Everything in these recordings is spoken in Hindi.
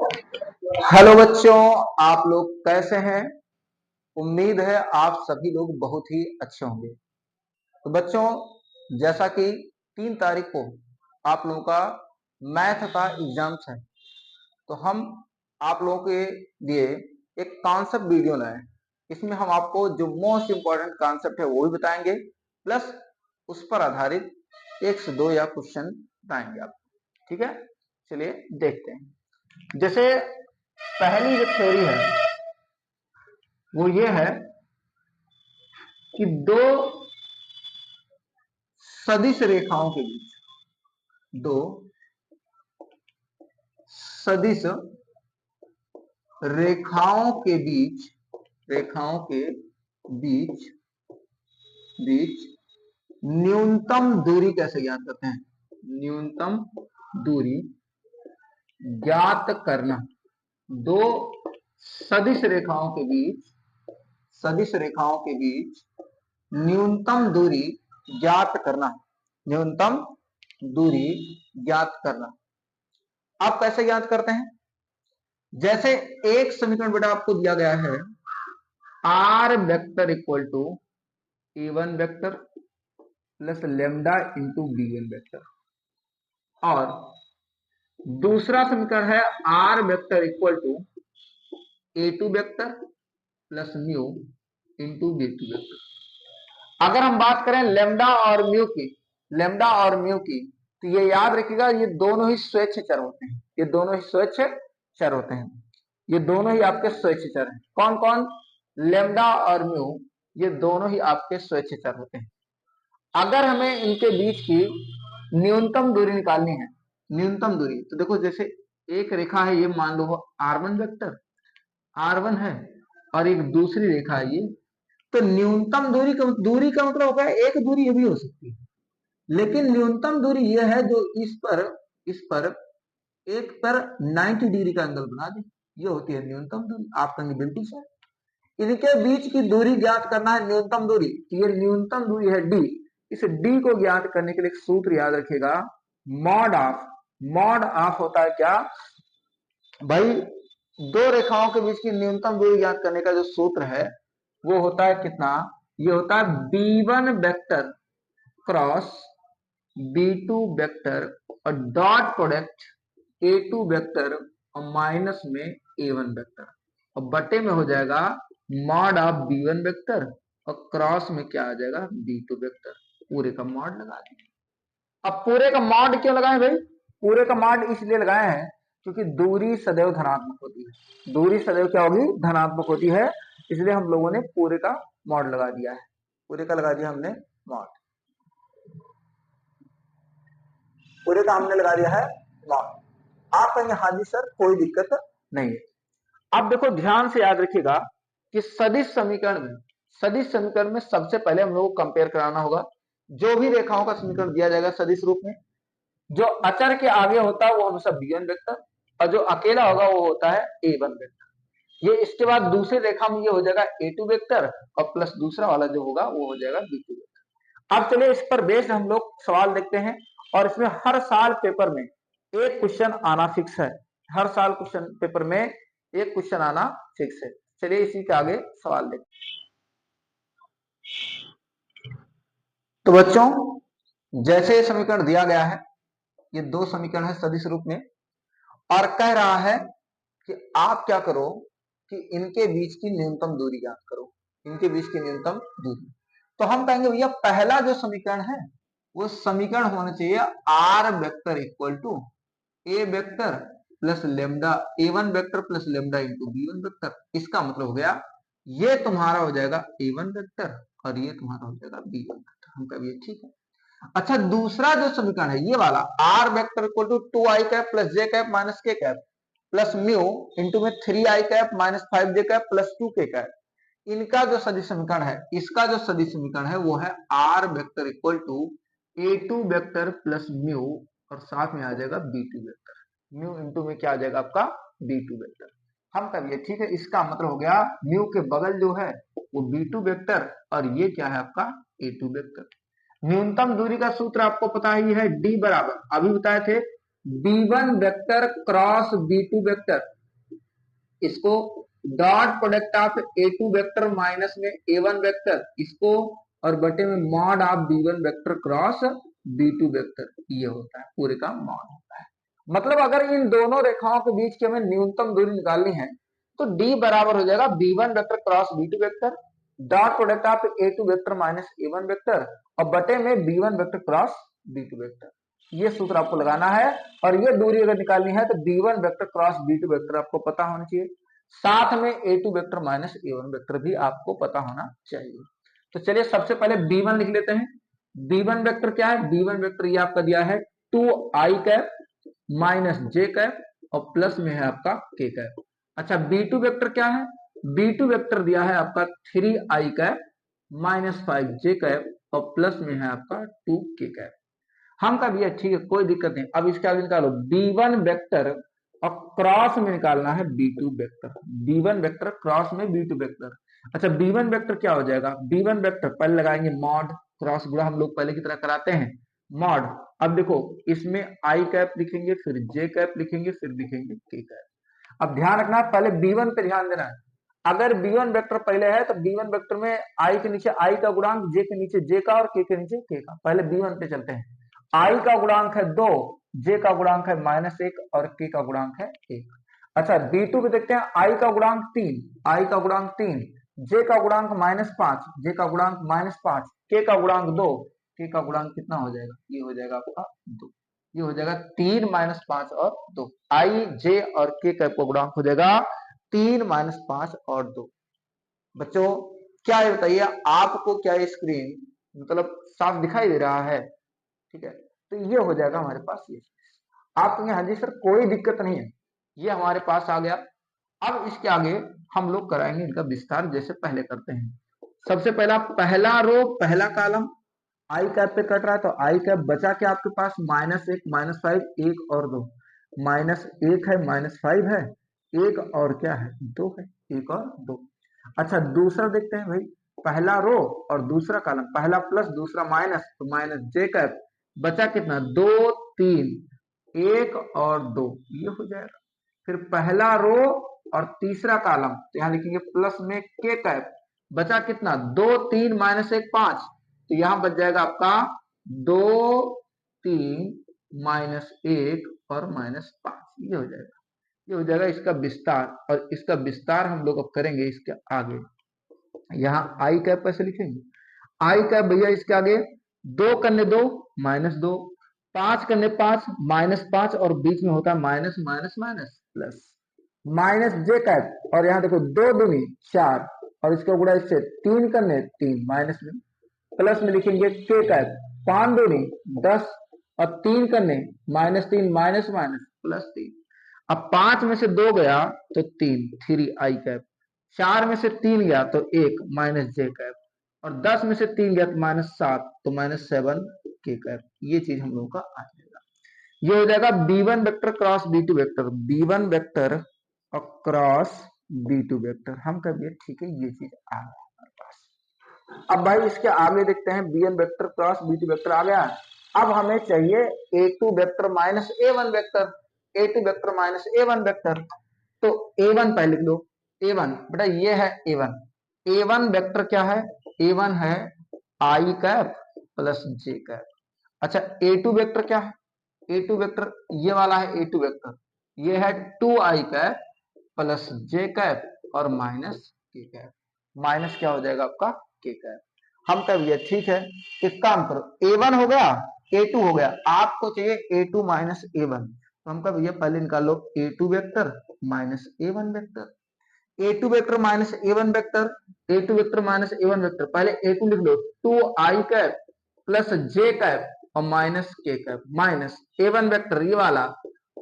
हेलो बच्चों, आप लोग कैसे हैं? उम्मीद है आप सभी लोग बहुत ही अच्छे होंगे। तो बच्चों, जैसा कि 3 तारीख को आप लोगों का मैथ का एग्जाम्स है, तो हम आप लोगों के लिए एक कॉन्सेप्ट वीडियो लाए हैं। इसमें हम आपको जो मोस्ट इंपॉर्टेंट कॉन्सेप्ट है वो भी बताएंगे, प्लस उस पर आधारित 1 से 2 या क्वेश्चन बताएंगे आपको। ठीक है, चलिए देखते हैं। जैसे पहली जो थ्योरी है वो ये है कि दो सदिश रेखाओं के बीच, दो सदिश रेखाओं के बीच, रेखाओं के बीच बीच न्यूनतम दूरी कैसे ज्ञात करते हैं? न्यूनतम दूरी ज्ञात करना। दो सदिश रेखाओं के बीच, सदिश रेखाओं के बीच न्यूनतम दूरी ज्ञात करना। न्यूनतम दूरी ज्ञात करना। आप कैसे ज्ञात करते हैं? जैसे एक समीकरण बेटा आपको दिया गया है, R vector equal to A one vector plus lambda into B one vector, और दूसरा समीकरण है R vector equal to A two vector plus mu into B two vector. अगर हम बात करें लेमडा और म्यू की, लेमडा और म्यू की, तो ये याद रखिएगा ये दोनों ही स्वेच्छ चर होते हैं। ये दोनों ही स्वेच्छ चर होते हैं। ये दोनों ही आपके स्वेच्छ चर हैं। कौन कौन? लेमडा और म्यू, ये दोनों ही आपके स्वेच्छ चर होते हैं। अगर हमें इनके बीच की न्यूनतम दूरी निकालनी है, न्यूनतम दूरी, तो देखो जैसे एक रेखा है, ये मान लो R1 वेक्टर, R1 है, और एक दूसरी रेखा है ये, तो न्यूनतम दूरी का मतलब होगा एक दूरी ये भी हो सकती है, लेकिन न्यूनतम दूरी ये है जो इस पर एक पर 90 डिग्री का एंगल बना दे, ये होती है न्यूनतम दूरी। आप कहेंगे बिल्कुल सर, इनके बीच की दूरी ज्ञात करना है न्यूनतम दूरी, तो ये न्यूनतम दूरी है डी। इस डी को ज्ञात करने के लिए एक सूत्र याद रखिएगा, मॉड ऑफ। मॉड ऑफ होता है क्या भाई? दो रेखाओं के बीच की न्यूनतम दूरी ज्ञात करने का जो सूत्र है वो होता है कितना? ये होता है b1 vector cross b2 vector और डॉट प्रोडक्ट a2 वेक्टर और माइनस में a1 वेक्टर, और बटे में हो जाएगा मॉड ऑफ b1 वेक्टर और क्रॉस में क्या आ जाएगा? b2 vector. पूरे का मॉड लगा देंगे। अब पूरे का मॉड क्यों लगाए भाई? पूरे का मॉड इसलिए लगाए हैं क्योंकि दूरी सदैव धनात्मक होती है। दूरी सदैव क्या होगी? धनात्मक होती है, इसलिए हम लोगों ने पूरे का मॉड लगा दिया है। पूरे का लगा दिया हमने मॉड, पूरे का हमने लगा दिया है मॉड। आप कहेंगे हाँ जी सर कोई दिक्कत नहीं है। अब देखो ध्यान से याद रखिएगा कि सदिश समीकरण में सबसे पहले हम लोग को कंपेयर कराना होगा। जो भी रेखाओं का समीकरण दिया जाएगा सदिश रूप में, जो अचर के आगे होता है वो हमेशा b1 वेक्टर, और जो अकेला होगा वो होता है a1 वेक्टर। ये इसके बाद दूसरी रेखा में ये हो जाएगा a2 वेक्टर और प्लस दूसरा वाला जो होगा वो हो जाएगा b2 वेक्टर। अब चलिए इस पर बेस्ड हम लोग सवाल देखते हैं, और इसमें हर साल पेपर में एक क्वेश्चन आना फिक्स है। हर साल क्वेश्चन पेपर में एक क्वेश्चन आना फिक्स है। चलिए इसी के आगे सवाल देखते हैं। तो बच्चों, जैसे समीकरण दिया गया है, ये दो समीकरण है सदिश रूप में, और कह रहा है कि आप क्या करो कि इनके बीच की न्यूनतम दूरी ज्ञात करो। इनके बीच की न्यूनतम दूरी, तो हम कहेंगे भैया पहला जो समीकरण है वो समीकरण होना चाहिए R vector equal to A vector plus lambda, A one vector plus lambda into B one vector. इसका मतलब हो गया ये तुम्हारा हो जाएगा ए1 वेक्टर और ये तुम्हारा हो जाएगा बी1 वेक्टर। हम कहेंगे ठीक है। अच्छा, दूसरा जो समीकरण है ये वाला, R vector equal to 2i cap plus J cap minus K cap plus mu into में 3i cap minus 5j cap plus 2k cap, इनका जो सदिश समीकरण है, इसका जो सदिश समीकरण है वो है R vector equal to a2 vector plus mu और साथ में आ जाएगा b2 वेक्टर। म्यू इंटू में क्या आ जाएगा आपका? b2 vector. हम कहिए ठीक है, इसका मतलब हो गया म्यू के बगल जो है वो b2 वेक्टर और ये क्या है आपका? a2 vector. न्यूनतम दूरी का सूत्र आपको पता ही है, d बराबर, अभी बताए थे, B1 vector cross B2 vector, इसको dot product of A2 vector minus में A1 वेक्टर, इसको और बटे में mod of B1 vector cross B2 vector, ये होता है पूरे का मॉड होता है। मतलब अगर इन दोनों रेखाओं के बीच की हमें न्यूनतम दूरी निकालनी है तो D बराबर हो जाएगा B1 vector cross B2 vector dot product of A2 vector minus A1 vector और बटे में B1 vector cross B2 vector. ये सूत्र आपको लगाना है और ये दूरी अगर निकालनी है तो B1 vector cross B2 vector आपको पता होना चाहिए, साथ में A2 vector minus A1 vector भी आपको पता होना चाहिए। तो चलिए सबसे पहले B1 लिख लेते हैं। B1 वेक्टर क्या है? B1 वेक्टर ये आपका दिया है 2i cap minus j cap और प्लस में है आपका k कैप। अच्छा B2 वेक्टर क्या है? B2 वेक्टर दिया है आपका 3i cap minus 5j cap और प्लस में है आपका 2k कैप। हम का भी है, ठीक है, कोई दिक्कत नहीं। अब इसका निकालो B1 वेक्टर और क्रॉस में निकालना है B2 vector. B1 vector cross में B2 वेक्टर। अच्छा B1 वेक्टर क्या हो जाएगा? B1 वेक्टर पहले लगाएंगे मॉड, क्रॉस गुणा हम लोग पहले की तरह कराते हैं मॉड। अब देखो इसमें आई कैप लिखेंगे, फिर जे कैप लिखेंगे, फिर लिखेंगे के कैप। अब ध्यान रखना पहले B1 पे ध्यान देना है। अगर B1 वेक्टर पहले है तो B1 वेक्टर में आई के नीचे आई का गुणांक, जे के नीचे जे का और के नीचे के का। पहले B1 पे चलते हैं। आई का गुणांक है 2, जे का गुणांक है -1 और के का गुणांक है 1। अच्छा B2 पे देखते हैं, आई का गुणांक 3, आई का गुणांक 3, जे का गुणांक -5, जे का गुणांक -5, के का गुणांक 2, के का गुणांक कितना हो जाएगा? ये हो जाएगा आपका 2। ये हो जाएगा 3 -5 और 2। आई जे और के का गुणांक हो जाएगा 3 -5 और 2। बच्चों क्या है बताइए, आपको क्या स्क्रीन मतलब साफ दिखाई दे रहा है? ठीक है, तो ये हो जाएगा हमारे पास ये। आप कहेंगे हाँ जी सर कोई दिक्कत नहीं है, ये हमारे पास आ गया। अब इसके आगे हम लोग कराएंगे इनका विस्तार जैसे पहले करते हैं। सबसे पहला पहला रो पहला कॉलम आई कैप पे कट रहा है, तो आई कैप बचा क्या आपके पास? -1 -5 1 और 2। -1 है, -5 है, 1 और क्या है? 2 है, 1 और 2। अच्छा दूसरा देखते हैं भाई, पहला रो और दूसरा कॉलम, पहला प्लस दूसरा माइनस, तो माइनस जे कैप बचा कितना? 2 3 1 और 2, ये हो जाएगा। फिर पहला रो और तीसरा कॉलम, तो यहाँ लिखेंगे प्लस में के कैप बचा कितना? 2 3 -1 5, तो यहां बच जाएगा आपका 2 3 -1 और -5, ये हो जाएगा। ये हो जाएगा इसका विस्तार, और इसका विस्तार हम लोग अब करेंगे इसके आगे। यहाँ आई कैप कैसे लिखेंगे? आई कैप भैया इसके आगे 2 करने 2 -2, 5 करने 5 -5 और बीच में होता है minus minus minus plus, minus J cap और यहाँ देखो 2 दूनी 4 और इसका गुणा इससे 3 करने 3 माइनस में, प्लस में लिखेंगे के कैप 5 दूनी 10 और 3 करने -3 माइनस माइनस प्लस 3। अब 5 में से 2 गया तो 3 3 आई कैप, 4 में से 3 गया तो 1 माइनस जे कैप और 10 में से 3 गया तो -7 तो -7 के कैप। ये चीज हम लोगों का आ जाएगा। ये हो जाएगा B1 vector cross B2 vector, B1 vector और क्रॉस B2 वेक्टर। हम कभी ठीक है, ये चीज आ गया हमारे पास। अब भाई इसके आगे देखते हैं, B1 vector cross B2 vector आ गया। अब हमें चाहिए A2 vector minus A1 vector, A2 vector minus A1 vector. तो A1 पहले लिख लो, A1 बेटा ये है A1। A1 वेक्टर क्या है? A1 है आई कैप प्लस जे कैप। अच्छा A2 वेक्टर क्या है? A2 वेक्टर ये वाला है A2 वेक्टर, ये है 2i cap plus J cap और माइनस के कैप। माइनस क्या हो जाएगा आपका? के कैप। हम कह भैया ठीक है, एक काम करो, A1 हो गया, A2 हो गया, आपको चाहिए A2 माइनस A1, तो हम कह भैया पहले निकालो A2 vector minus A1 vector. A2 vector minus A1 vector, A2 vector minus A1 vector, पहले A2 लिख लो 2i cap plus J cap और minus K cap, minus A1 vector ये वाला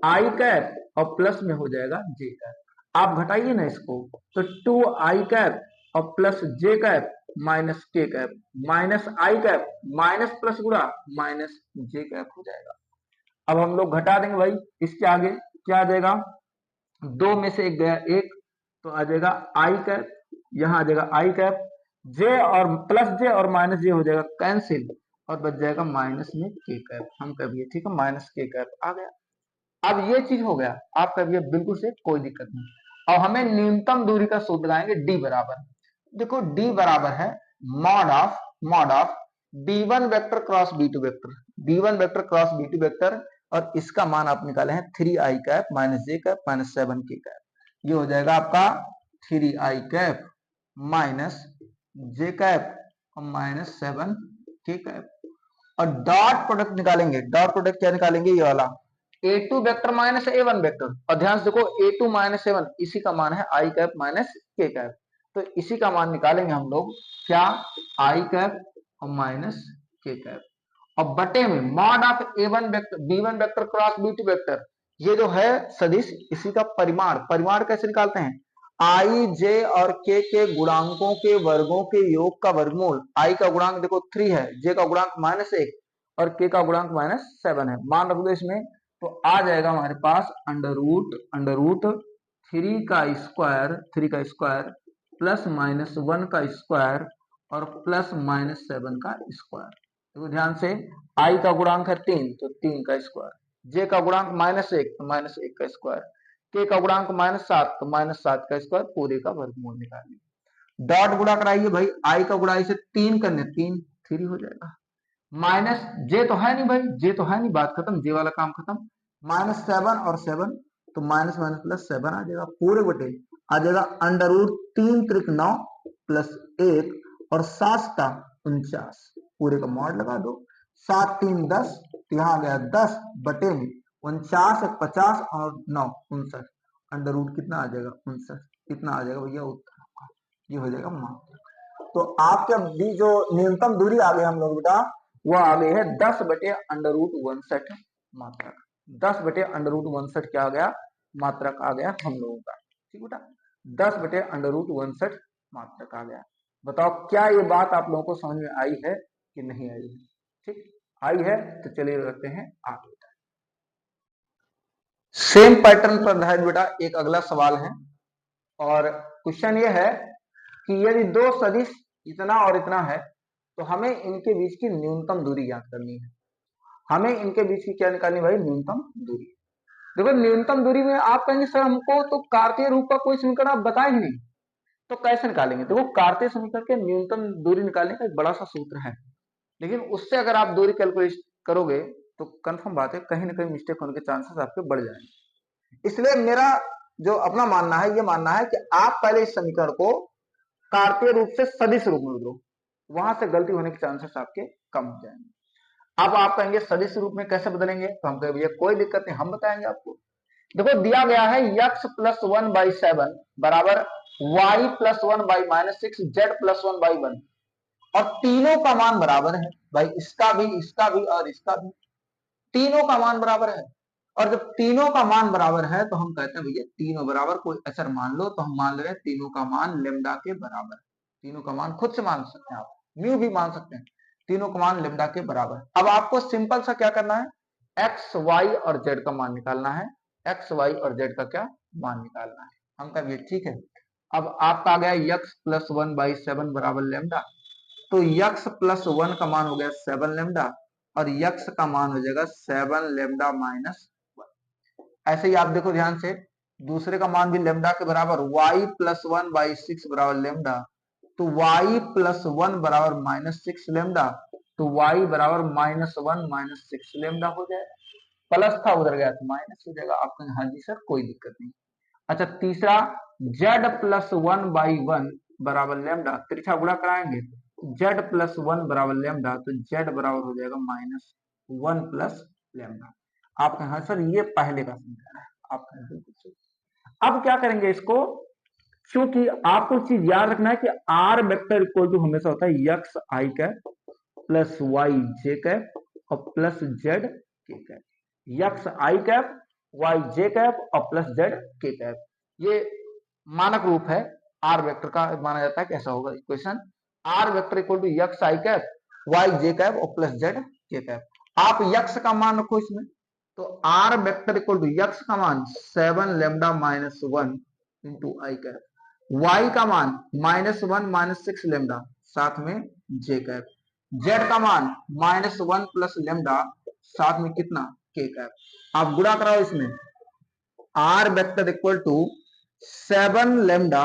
आई कैप और प्लस में हो जाएगा जे कैप। आप घटाइए ना इसको, तो 2i कैप और plus J cap minus K cap minus I cap minus plus गुणा माइनस जे कैप हो जाएगा। अब हम लोग घटा देंगे भाई, इसके आगे क्या आ जाएगा? 2 में से 1 गया 1, तो आ जाएगा आई कैप, यहाँ आ जाएगा आई कैप, जे और प्लस जे और माइनस जे हो जाएगा कैंसिल और बच जाएगा माइनस में के कैप। हम कह दिए ठीक है, माइनस के कैप आ गया। अब ये चीज हो गया आपका, ये बिल्कुल से कोई दिक्कत नहीं। अब हमें न्यूनतम दूरी का सूत्र लगाएंगे, डी बराबर, देखो डी बराबर है mod of b1 vector cross b2 vector, b1 vector cross b2 vector, और इसका मान आप निकाले हैं 3i cap minus j cap minus 7k cap. ये हो जाएगा आपका 3i cap minus j cap और माइनस 7k कैप। और डॉट प्रोडक्ट निकालेंगे, डॉट प्रोडक्ट क्या निकालेंगे, ये वाला a2 vector minus a1 vector, और ध्यान से देखो a2 माइनस a1 इसी का मान है i cap minus k cap, तो इसी का मान निकालेंगे हम लोग, क्या i कैप और माइनस k कैप, और बटे में mod of a1 vector b1 vector cross b2 vector, ये जो है सदिश इसी का परिमाण, परिमाण कैसे निकालते हैं, i j और k के गुणांकों के वर्गों के योग का वर्गमूल, i का गुणांक देखो 3 है, j का गुणांक -1 और k का गुणांक -7 है, मान रख दो इसमें, तो आ जाएगा हमारे पास अंडर रूट 3 का स्क्वायर प्लस -1 का स्क्वायर और प्लस -7 का स्क्वायर। तो ध्यान से i का गुणांक है 3 तो 3 का स्क्वायर, j का गुणांक -1 तो -1 का स्क्वायर, k का गुणांक -7 तो -7 का स्क्वायर, पूरे का वर्गमूल निकालिए। डॉट गुणा कराइए भाई, i का गुणा इसे 3 करने 3 हो जाएगा, माइनस j तो है नहीं भाई, j तो है नहीं, बात खत्म, j वाला काम खत्म, -7 और 7 तो माइनस माइनस प्लस 7 आ जाएगा, पूरे बटे आ जाएगा अंडर रूट 3 त्रिक 9 प्लस 1 और 7 49, पूरे का मॉड लगा दो, 7 3 10, तो यहाँ आ गया 10 बटे में 49 50 और 9 59, अंडर रूट कितना आ जाएगा 59, कितना आ जाएगा भैया उत्तर आपका, ये हो जाएगा मात्रक। तो आपके भी जो न्यूनतम दूरी आ गई हम लोग बेटा, वो आ गई है 10 बटे अंडर रूट 59 मात्रक, 10 बटे अंडर रूट 59 क्या आ गया, मात्रक आ गया हम लोगों का, ठीक बेटा, 10 बटे अंडर रूट 59 मात्रक आ गया। बताओ क्या ये बात आप लोगों को समझ में आई है कि नहीं आई है, ठीक आई है तो चलिए करते हैं आगे। सेम पैटर्न पर आधारित बेटा एक अगला सवाल है, और क्वेश्चन ये है कि यदि दो सदिश इतना और इतना है तो हमें इनके बीच की न्यूनतम दूरी ज्ञात करनी है, हमें इनके बीच की क्या निकालनी भाई, न्यूनतम दूरी। देखो न्यूनतम दूरी में आप कहेंगे सर हमको तो कार्तीय रूप का कोई समीकरण आप बताए ही नहीं, तो कैसे निकालेंगे, देखो कार्तीय समीकरण के न्यूनतम दूरी निकालने का एक बड़ा सा सूत्र है, लेकिन उससे अगर आप दूरी कैलकुलेट करोगे तो कंफर्म बात है कहीं ना कहीं मिस्टेक होने के चांसेस आपके बढ़ जाएंगे। इसलिए मेरा जो अपना मानना है, ये मानना है कि आप पहले इस समीकरण को कार्तीय रूप से सदिश रूप में बदलो, वहां से गलती होने के चांसेस आपके कम हो जाएंगे। अब आप कहेंगे सदिश रूप में कैसे बदलेंगे, तो हम कहेंगे भैया कोई दिक्कत नहीं, हम बताएंगे आपको। देखो दिया गया है x प्लस 1/7 बराबर y प्लस 1/-6 z प्लस 1/1, और तीनों का मान बराबर है भाई, इसका भी और इसका भी, तीनों का मान बराबर है। और जब तीनों का मान बराबर है तो हम कहते हैं भैया तीनों बराबर, कोई अचर मान लो, तो हम मान ले रहे हैं तीनों का मान लेमडा के बराबर, तीनों का मान खुद से मान सकते हैं आप, म्यू भी मान सकते हैं, तीनों का मान लेमडा के बराबर। अब आपको सिंपल सा क्या करना है, एक्स वाई और जेड का मान निकालना है, एक्स वाई और जेड का क्या मान निकालना है, हम कहेंगे ठीक है। अब आपका आ गया यक्स प्लस 1/7 बराबर लेमडा, तो यक्स प्लस 1 का मान हो गया 7 लेमडा, और यक्स का मान हो जाएगा 7 लेमडा माइनस 1। ऐसे ही आप देखो ध्यान से, दूसरे का मान भी लेमडा के बराबर, y प्लस 1/6 बराबर लेमडा, तो y प्लस 1 बराबर -6 लेमडा, तो y बराबर -1 -6 लेमडा हो जाएगा, प्लस था उधर गया तो माइनस हो जाएगा, आप कहेंगे हाँ जी सर कोई दिक्कत नहीं। अच्छा तीसरा z प्लस 1/1 बराबर लेमडा, तिरछा गुणा कराएंगे, z प्लस 1 बराबर लेमडा, तो z बराबर हो जाएगा -1 प्लस लेमडा। आप कहें हाँ सर ये पहले का समीकरण है, आप कहें बिल्कुल सही। अब क्या करेंगे इसको, क्योंकि आपको चीज याद रखना है कि आर वेक्टर इक्वल टू हमेशा होता है x I cap plus Y J cap और plus Z K cap, x I cap Y J cap और प्लस जेड के कैप, ये मानक रूप है आर वेक्टर का, माना जाता है कि ऐसा होगा equation, R vector equal to X I cap Y J cap और प्लस जेड के कैप। आप यक्स का मान रखो इसमें, तो R vector equal to X का मान 7 lambda minus 1 into I cap, Y का मान -1 -6 लेमडा साथ में जे कैप, जेड का मान -1 प्लस लेमडा साथ में कितना के कैप। आप गुणा कराओ इसमें, R vector equal to 7 lambda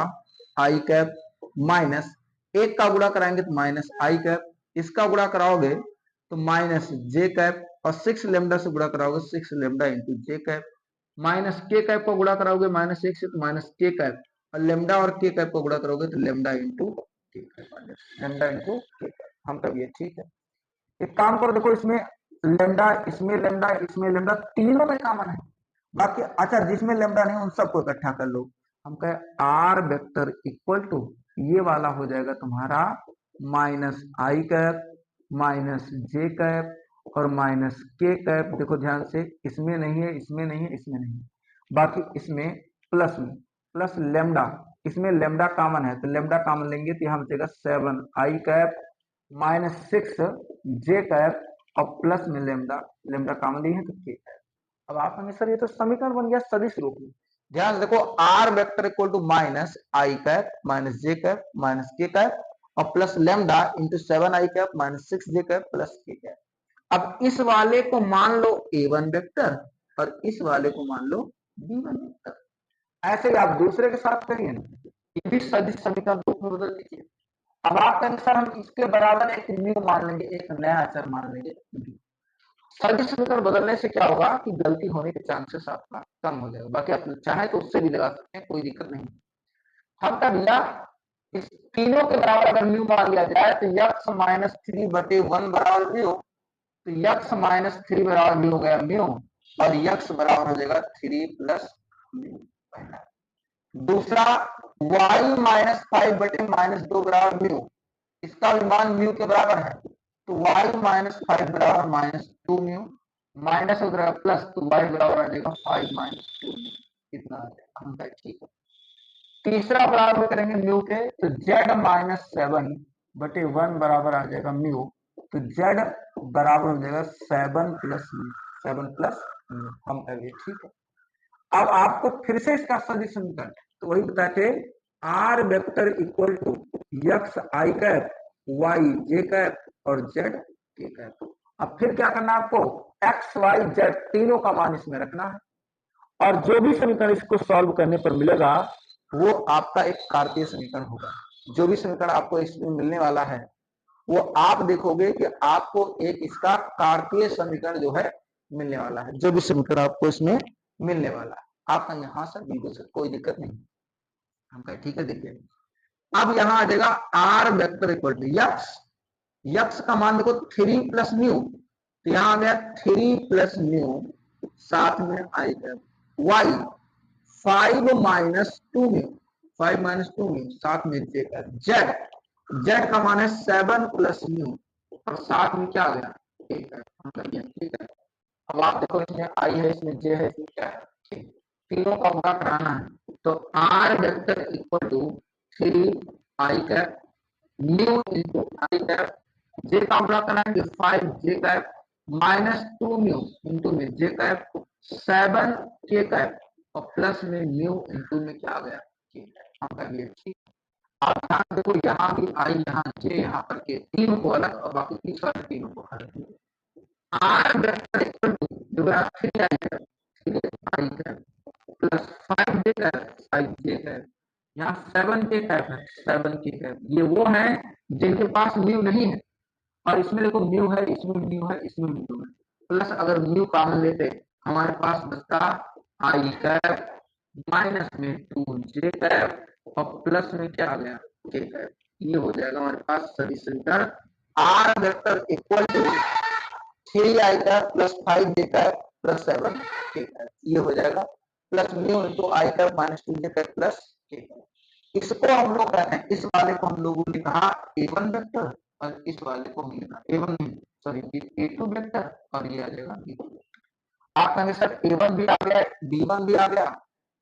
I cap minus, एक का गुणा कराएंगे तो माइनस आई कैप, इसका गुणा कराओगे तो माइनस जे कैप, और 6 लेमडा से गुणा कराओगे 6 लेमडा इंटू जे कैप, माइनस के कैप को गुणा कराओगे माइनस 1 से तो माइनस के कैप, और लेमडा और के कैप को गुणा करोगे तो लेमडा इंटू के कैप, लेमडा इंटू के कैप। हम कब ये ठीक है, एक काम करो, देखो इसमें लेमडा इसमें लेमडा तीनों में कॉमन है, बाकी अच्छा जिसमें लेमडा नहीं उन सबको इकट्ठा कर लो। हम कहे आर वेक्टर इक्वल टू ये वाला हो जाएगा तुम्हारा minus I cap minus J cap और माइनस के कैप। देखो ध्यान से, इसमें नहीं है, इसमें नहीं है, इसमें नहीं है, बाकी इसमें प्लस में प्लस लेमडा, इसमें लेमडा कॉमन है तो लेमडा कॉमन लेंगे तो यहाँ बचेगा 7 I cap minus 6 J cap और प्लस में लेमडा, लेमडा कॉमन लिए हैं तो के कैप। अब आप हमें सर ये तो समीकरण बन गया सदिश रूप में। ध्यान से देखो, R vector equal to minus I cap minus J cap minus K cap और plus lambda into 7 I cap minus 6 J cap plus K cap. अब इस वाले को मान लो A1 वेक्टर और इस वाले को मान लो B1 वेक्टर। ऐसे ही आप दूसरे के साथ करिए ना, ये भी सदिश समीकरण रूप में बदल दीजिए। अब आप कहेंगे सर हम इसके बराबर एक म्यू मान लेंगे, एक नया अचर मान लेंगे। सदिश समीकरण बदलने से क्या होगा कि गलती होने के चांसेस आपका कम हो जाएगा, बाकी आप चाहे तो उससे भी लगा सकते हैं, कोई दिक्कत नहीं। हम क्या भैया, इस तीनों के बराबर अगर म्यू मान लिया जाए तो यक्स माइनस 3/1 बराबर म्यू, तो यक्स माइनस 3 बराबर म्यू हो गया म्यू, और यक्स बराबर हो जाएगा 3 प्लस म्यू। दूसरा y माइनस 5/-2 बराबर म्यू, इसका भी मान म्यू के बराबर है तो y माइनस 5 बराबर माइनस 2 म्यू, माइनस हो जाएगा प्लस तो y बराबर आ जाएगा 5 माइनस 2 म्यू, कितना आ जाएगा, ठीक है। तीसरा बराबर करेंगे म्यू के तो z माइनस 7/1 बराबर आ जाएगा म्यू, तो z बराबर हो जाएगा 7 प्लस म्यू, 7 प्लस म्यू। हम करेंगे ठीक है। अब आपको फिर से इसका सदिश समीकरण, तो वही बताते R vector equal to X I cap Y J cap और जेड के कैप। अब फिर क्या करना है आपको, एक्स वाई जेड तीनों का मान इसमें रखना है, और जो भी समीकरण इसको सॉल्व करने पर मिलेगा वो आपका एक कार्तीय समीकरण होगा। जो भी समीकरण आपको इसमें मिलने वाला है वो आप देखोगे कि आपको एक इसका कार्तीय समीकरण जो है मिलने वाला है, जो भी समीकरण आपको इसमें मिलने वाला है। आप कहेंगे हाँ सर बिल्कुल सर, कोई दिक्कत नहीं। हम कहें ठीक है, देखिए अब यहां आ जाएगा R vector equal to X, X का मान देखो 3 प्लस म्यू, तो यहां आ गया 3 प्लस म्यू, साथ में I cap, Y 5 minus 2 mu, 5 minus 2 mu, साथ में जे कैप, जेड, जेड का मान है 7 प्लस म्यू और साथ में क्या आ गया ए कैप। हम कहेंगे ठीक है। अब आप देखो इसमें आई है, इसमें जे है, इसमें क्या है, तीनों का गुणा कराना है तो R vector equal to 3 I cap new into I cap, J का गुणा कराएंगे 5 J cap minus 2 mu into में जे कैप 7 के कैप और प्लस में म्यू इंटू में क्या आ गया के कैप। हम करेंगे ठीक। आप ध्यान देखो, यहाँ भी आई, यहाँ जे, यहाँ पर के, तीनों को अलग और बाकी तीसरा तीनों को अलग। आर वेक्टर इक्वल टू जो है 3 I cap, 3 I cap plus 5 J cap, 5 J cap, यहाँ 7 के कैप है, 7 के कैप, ये वो है जिनके पास म्यू नहीं है, और इसमें देखो म्यू है, इसमें म्यू है, इसमें म्यू है, प्लस अगर म्यू कॉमन लेते हमारे पास बचता आई कैप माइनस में 2 जे कैप और प्लस में क्या आ गया के कैप। ये हो जाएगा हमारे पास सदिश समीकरण R vector equal to 3 I cap plus 5 J cap plus 7 K cap, ये हो जाएगा plus mu into I cap minus 2 J cap plus K cap. इसको हम लोग कहते हैं, इस वाले को हम लोगों ने कहा A1 वेक्टर और इस वाले को हम लिखा A1 नहीं सॉरी A2 वेक्टर और ये आ जाएगा B2। आप कहेंगे सर A1 भी आ गया, B1 भी आ गया,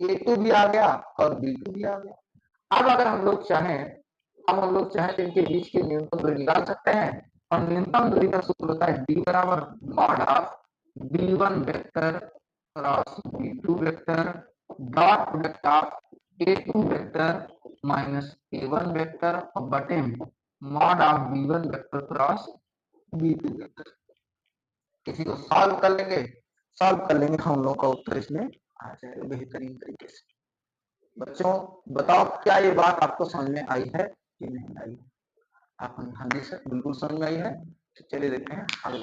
A2 भी आ गया और B2 भी आ गया। अब अगर हम लोग चाहें, अब हम लोग चाहें तो इनके बीच की न्यूनतम दूरी निकाल सकते हैं, और न्यूनतम दूरी का सूत्र होता है D बराबर mod of B1 vector cross B2 vector dot product of A2 vector minus A1 vector और बटे में mod of B1 vector cross B2 vector. किसी को सॉल्व कर लेंगे, सॉल्व कर लेंगे, हम लोग का उत्तर इसमें आ जाएगा बेहतरीन तरीके से। बच्चों बताओ क्या ये बात आपको समझ में आई है कि नहीं आई? आप हाँ जी सर बिल्कुल समझ में आई है। चलिए देखते हैं आगे।